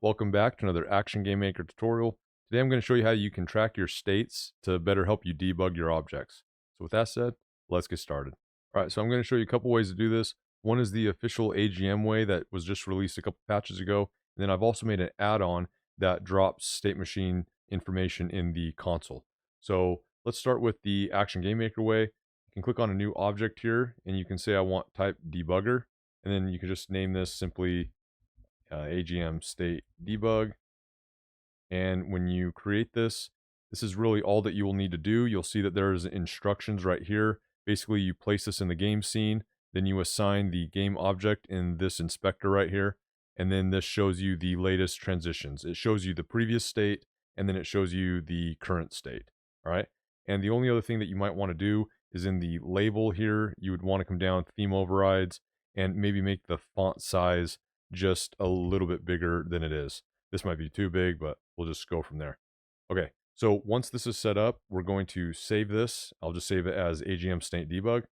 Welcome back to another Action Game Maker tutorial. Today I'm going to show you how you can track your states to better help you debug your objects. So with that said, let's get started. Alright, so I'm going to show you a couple ways to do this. One is the official AGM way that was just released a couple patches ago. And then I've also made an add-on that drops state machine information in the console. So let's start with the Action Game Maker way. You can click on a new object here and you can say I want type debugger. And then you can just name this simply AGM state debug. And when you create this, this is really all that you will need to do. You'll see that there's instructions right here. Basically, you place this in the game scene, then you assign the game object in this inspector right here, and then this shows you the latest transitions. It shows you the previous state, and then it shows you the current state. All right. And the only other thing that you might want to do is in the label here, you would want to come down theme overrides and maybe make the font size just a little bit bigger than it is. This might be too big, but we'll just go from there. Okay, so once this is set up, we're going to save this. I'll just save it as AGM state debug.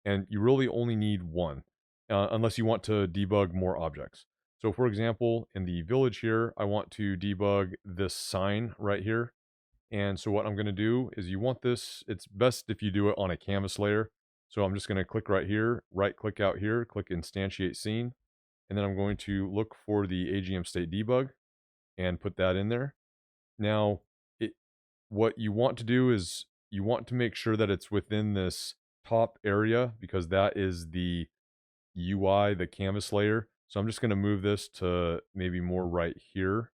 And you really only need one, unless you want to debug more objects. So for example, in the village here, I want to debug this sign right here. And so what I'm going to do is you want this, it's best if you do it on a canvas layer. So I'm just going to click right here, right click out here, click instantiate scene. And then I'm going to look for the AGM state debug and put that in there. Now, what you want to do is you want to make sure that it's within this top area because that is the UI, the canvas layer. So I'm just going to move this to maybe more right here.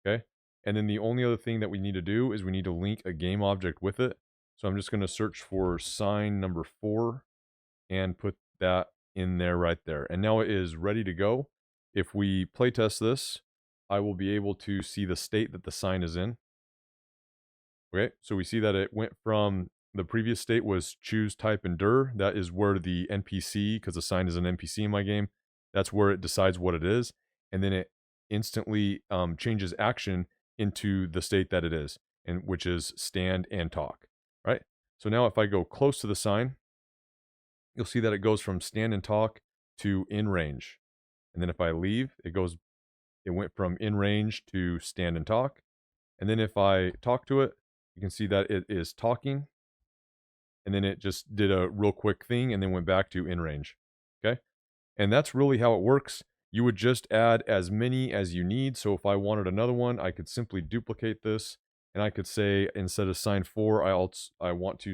Okay. And then the only other thing that we need to do is we need to link a game object with it. So I'm just going to search for sign number 4 and put that in there right there. And now it is ready to go. If we playtest this, I will be able to see the state that the sign is in. Okay, so we see that it went from the previous state was choose type endure. That is where the NPC, because the sign is an NPC in my game, that's where it decides what it is. And then it instantly changes action into the state that it is, and which is stand and talk. Right. So now if I go close to the sign, you'll see that it goes from stand and talk to in range. And then if I leave, it went from in range to stand and talk. And then if I talk to it, you can see that it is talking. And then it just did a real quick thing and then went back to in range. Okay. And that's really how it works. You would just add as many as you need. So if I wanted another one, I could simply duplicate this. And I could say, instead of sign 4, I want to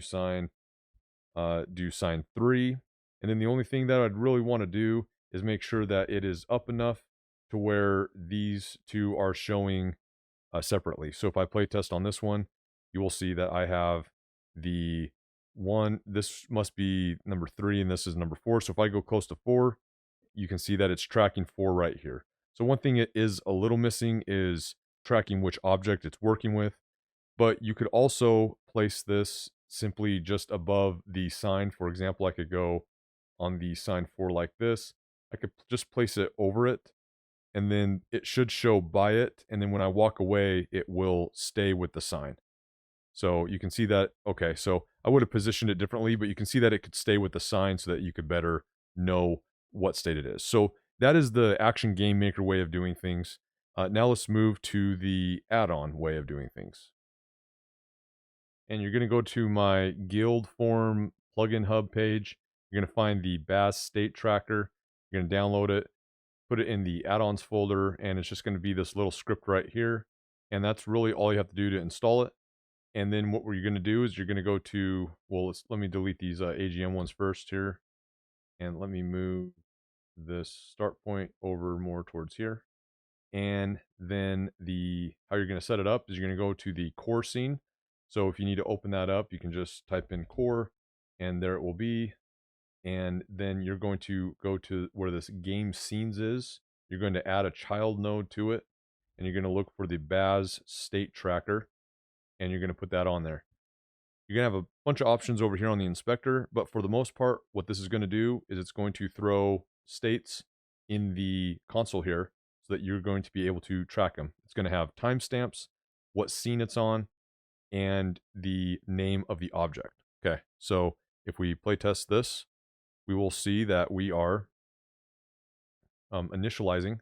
do sign 3. And then the only thing that I'd really want to do is make sure that it is up enough to where these two are showing separately. So if I play test on this one, you will see that I have the one, this must be number 3 and this is number 4. So if I go close to 4, you can see that it's tracking 4 right here. So one thing it is a little missing is tracking which object it's working with, but you could also place this simply just above the sign. For example, I could go on the sign 4 like this. I could just place it over it and then it should show by it. And then when I walk away, it will stay with the sign. So you can see that, okay, so I would have positioned it differently, but you can see that it could stay with the sign so that you could better know what state it is. So that is the Action Game Maker way of doing things. Now let's move to the add-on way of doing things. And you're going to go to my guild form plugin hub page. You're going to find the BAS state tracker. You're going to download it, put it in the add-ons folder, and it's just going to be this little script right here. And that's really all you have to do to install it. And then what you're going to do is you're going to go to, well, let me delete these AGM ones first here. And let me move this start point over more towards here. And then how you're going to set it up is you're going to go to the core scene. So if you need to open that up, you can just type in core and there it will be. And then you're going to go to where this game scenes is. You're going to add a child node to it. And you're going to look for the BAS state tracker. And you're going to put that on there. You're going to have a bunch of options over here on the inspector. But for the most part, what this is going to do is it's going to throw states in the console here so that you're going to be able to track them. It's going to have timestamps, what scene it's on, and the name of the object. Okay, so if we play test this, we will see that we are initializing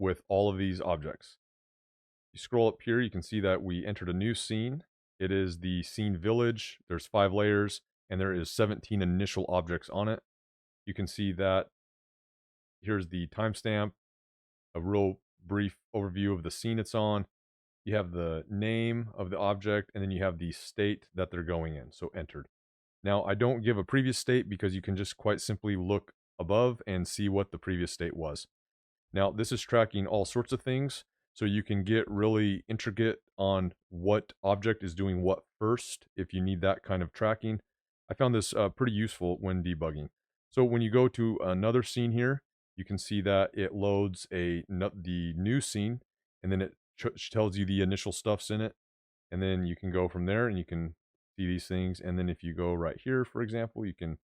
with all of these objects. You scroll up here, you can see that we entered a new scene. It is the scene village. There's 5 layers, and there is 17 initial objects on it. You can see that here's the timestamp, a real brief overview of the scene it's on. You have the name of the object, and then you have the state that they're going in, so entered. Now, I don't give a previous state because you can just quite simply look above and see what the previous state was. Now, this is tracking all sorts of things, so you can get really intricate on what object is doing what first if you need that kind of tracking. I found this pretty useful when debugging. So when you go to another scene here, you can see that it loads the new scene, and then it tells you the initial stuff's in it, and then you can go from there and you can see these things. And then if you go right here, for example, you can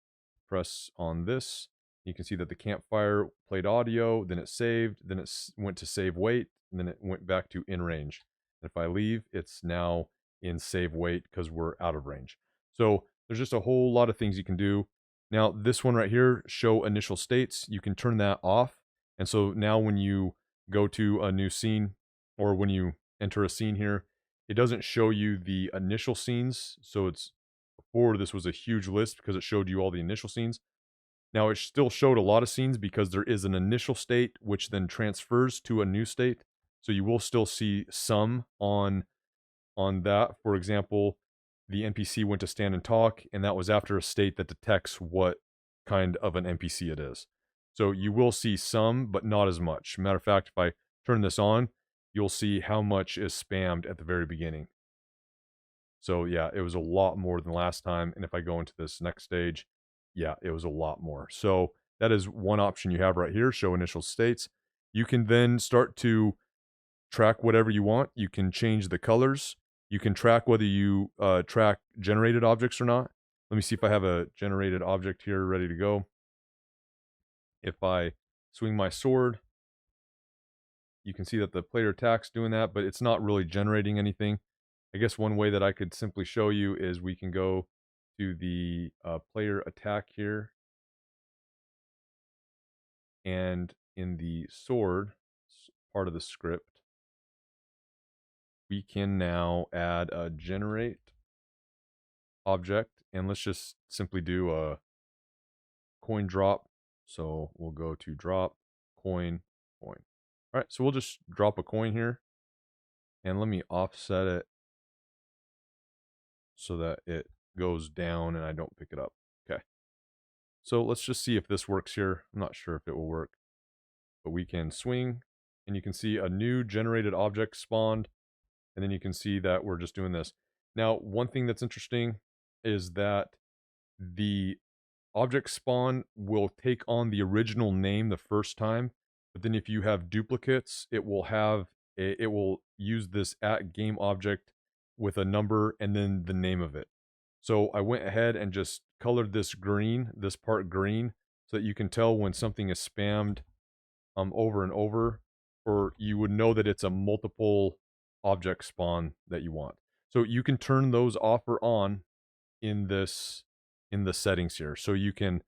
press on this. You can see that the campfire played audio, then it saved, then it went to save wait, and then it went back to in range. And if I leave, it's now in save wait because we're out of range. So there's just a whole lot of things you can do. Now, this one right here, show initial states, you can turn that off. And so now when you go to a new scene, or when you enter a scene here, it doesn't show you the initial scenes. So it's before this was a huge list because it showed you all the initial scenes. Now, it still showed a lot of scenes because there is an initial state which then transfers to a new state. So you will still see some on that. For example, the NPC went to stand and talk, and that was after a state that detects what kind of an NPC it is. So you will see some, but not as much. Matter of fact, if I turn this on, you'll see how much is spammed at the very beginning. So yeah, it was a lot more than last time. And if I go into this next stage, yeah, it was a lot more. So that is one option you have right here, show initial states. You can then start to track whatever you want. You can change the colors. You can track whether you track generated objects or not. Let me see if I have a generated object here ready to go. If I swing my sword, you can see that the player attack's doing that, but it's not really generating anything. I guess one way that I could simply show you is we can go to the player attack here. And in the sword part of the script, we can now add a generate object. And let's just simply do a coin drop. So we'll go to drop, coin, coin. All right, so we'll just drop a coin here. And let me offset it so that it goes down and I don't pick it up. Okay. So let's just see if this works here. I'm not sure if it will work, but we can swing and you can see a new generated object spawned. And then you can see that we're just doing this. Now, one thing that's interesting is that the object spawn will take on the original name the first time, but then if you have duplicates, it will use this at game object with a number and then the name of it. So I went ahead and just colored this green, this part green, so that you can tell when something is spammed over and over, or you would know that it's a multiple object spawn that you want. So you can turn those off or on in the settings here. So you can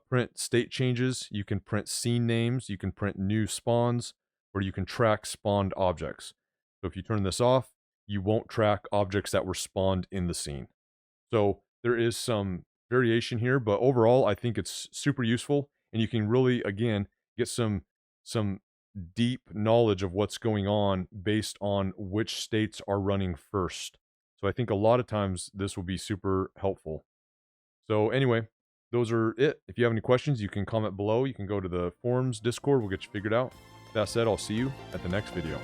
print state changes, you can print scene names, you can print new spawns, or you can track spawned objects. So if you turn this off, you won't track objects that were spawned in the scene. So there is some variation here, but overall I think it's super useful, and you can really, again, get some deep knowledge of what's going on based on which states are running first. So I think a lot of times this will be super helpful. So anyway, those are it. If you have any questions, you can comment below. You can go to the forums Discord. We'll get you figured out. That said, I'll see you at the next video.